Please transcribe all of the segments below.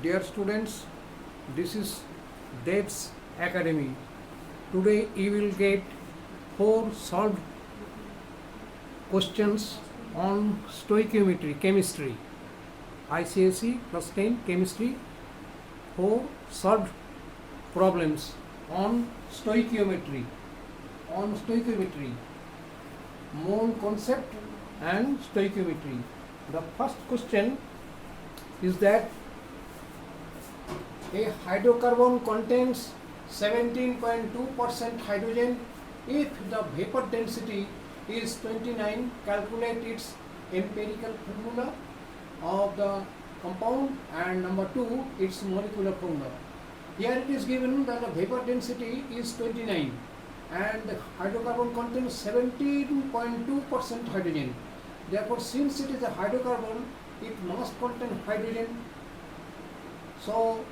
Dear students, this is Dev's Academy. Today you will get 4 solved questions on stoichiometry, chemistry. ICSE plus 10 chemistry. 4 solved problems on stoichiometry. Mole concept and stoichiometry. The first question is that a hydrocarbon contains 17.2% hydrogen. If the vapor density is 29, calculate its empirical formula of the compound, and number 2, its molecular formula. Here it is given that the vapor density is 29 and the hydrocarbon contains 17.2% hydrogen. Therefore, since it is a hydrocarbon, it must contain hydrogen. So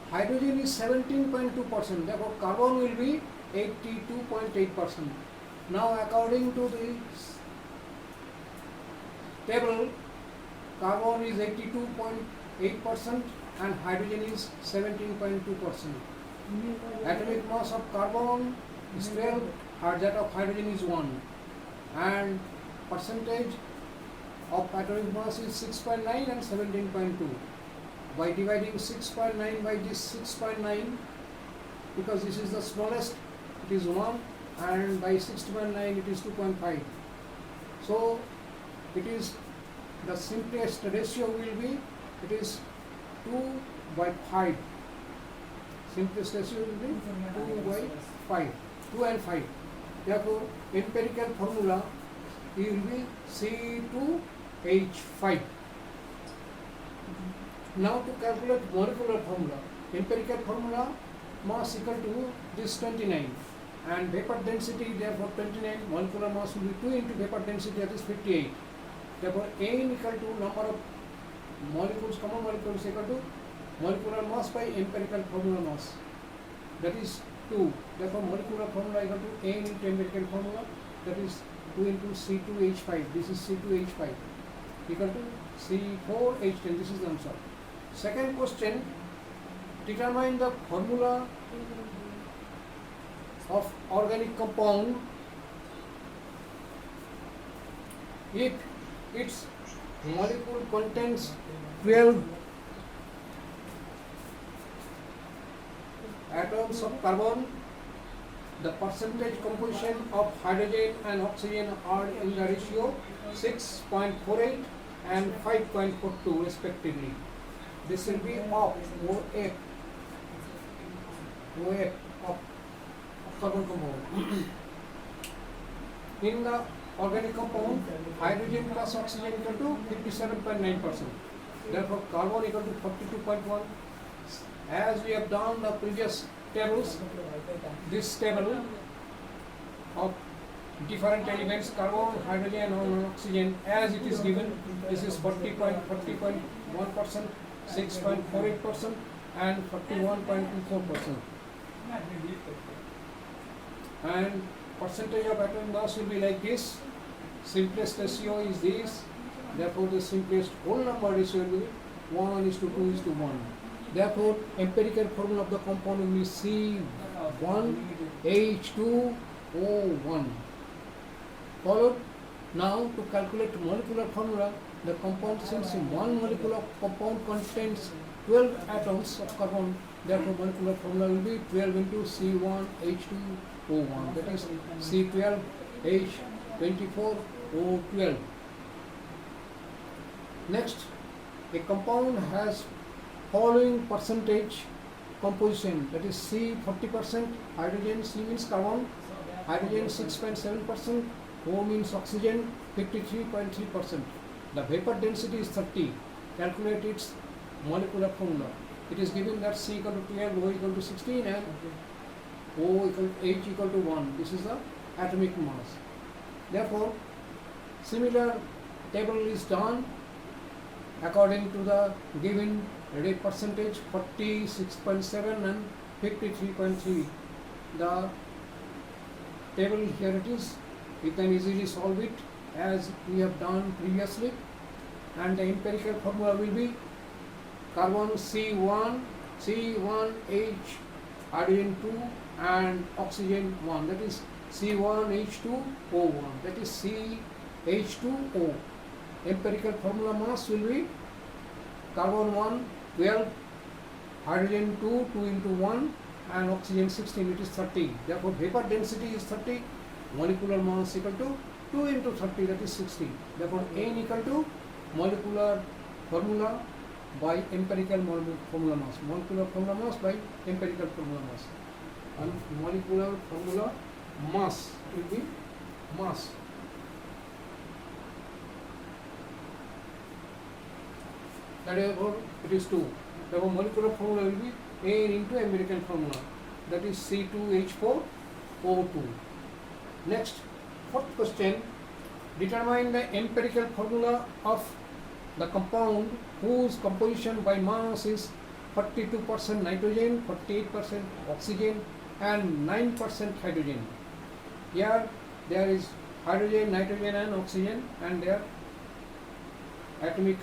hydrogen is 17.2%, therefore carbon will be 82.8%. Now according to the table, carbon is 82.8% and hydrogen is 17.2%. Atomic mass of carbon is 12 and that of hydrogen is 1, and percentage of atomic mass is 6.9 and 17.2. By dividing 6.9 by this 6.9, because this is the smallest, it is 1, and by 6.9 it is 2.5. So it is the simplest ratio will be, it is 2 by 5. Simplest ratio will be 2 by 5, 2 and 5. Therefore empirical formula will be C2H5. Now to calculate molecular formula, empirical formula, mass equal to this 29 and vapor density therefore 29, molecular mass will be 2 into vapor density, that is 58. Therefore N equal to number of molecules, common molecules equal to molecular mass by empirical formula mass, that is 2. Therefore molecular formula equal to N into empirical formula, that is 2 into C2H5, this is C2H5 equal to C4H10, this is the answer. Second question, determine the formula of organic compound if its molecule contains 12 atoms of carbon. The percentage composition of hydrogen and oxygen are in the ratio 6.48 and 5.42 respectively. This will be of OF of carbon compound. In the organic compound, hydrogen plus oxygen equal to 57.9%. Therefore carbon equal to 42.1. As we have done the previous tables, this table of different elements, carbon, hydrogen and oxygen, as it is given, this is 40.1%, 6.48% and 41.24%. And percentage of atomic mass will be like this. Simplest ratio is this. Therefore the simplest whole number ratio will be 1:2:1. Therefore empirical formula of the compound will be C1H2O1. Followed. Now to calculate molecular formula, the compound, since one molecule of compound contains 12 atoms of carbon, therefore molecular formula will be 12 into C1H2O1, that is C12H24O12. Next, a compound has following percentage composition, that is C 40%, hydrogen, C means carbon, hydrogen 6.7%, O means oxygen 53.3%. The vapor density is 30. Calculate its molecular formula. It is given that C equal to 12, O equal to 16 and O equal to H equal to 1. This is the atomic mass. Therefore, similar table is done according to the given rate percentage 46.7 and 53.3. The table here it is. You can easily solve it as we have done previously, and the empirical formula will be carbon C1H, hydrogen 2 and oxygen 1, that is C1H2O1, that is CH2O. Empirical formula mass will be carbon 1 12, hydrogen 2 2 into 1 and oxygen 16, it is 30. Therefore vapor density is 30, molecular mass equal to 2 into 30, that is 60. Therefore N equal to molecular formula by empirical formula mass. Molecular formula mass by empirical formula mass. And molecular formula mass will be mass. Therefore it is 2. Therefore molecular formula will be N into empirical formula, that is C2H4O2. Next, fourth question. Determine the empirical formula of the compound whose composition by mass is 42% nitrogen, 48% oxygen and 9% hydrogen. Here there is hydrogen, nitrogen and oxygen and their atomic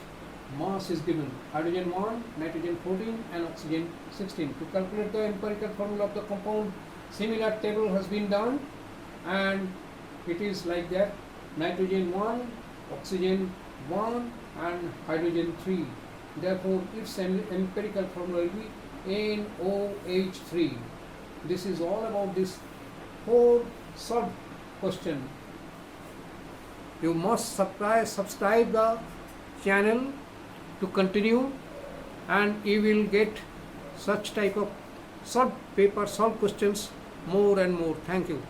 mass is given. Hydrogen 1, nitrogen 14 and oxygen 16. To calculate the empirical formula of the compound, similar table has been done and it is like that: nitrogen 1, oxygen 1 and hydrogen 3. Therefore its empirical formula will be NOH3. This is all about this 4 sub question. You must subscribe the channel to continue, and you will get such type of sub paper solved questions more and more. Thank you.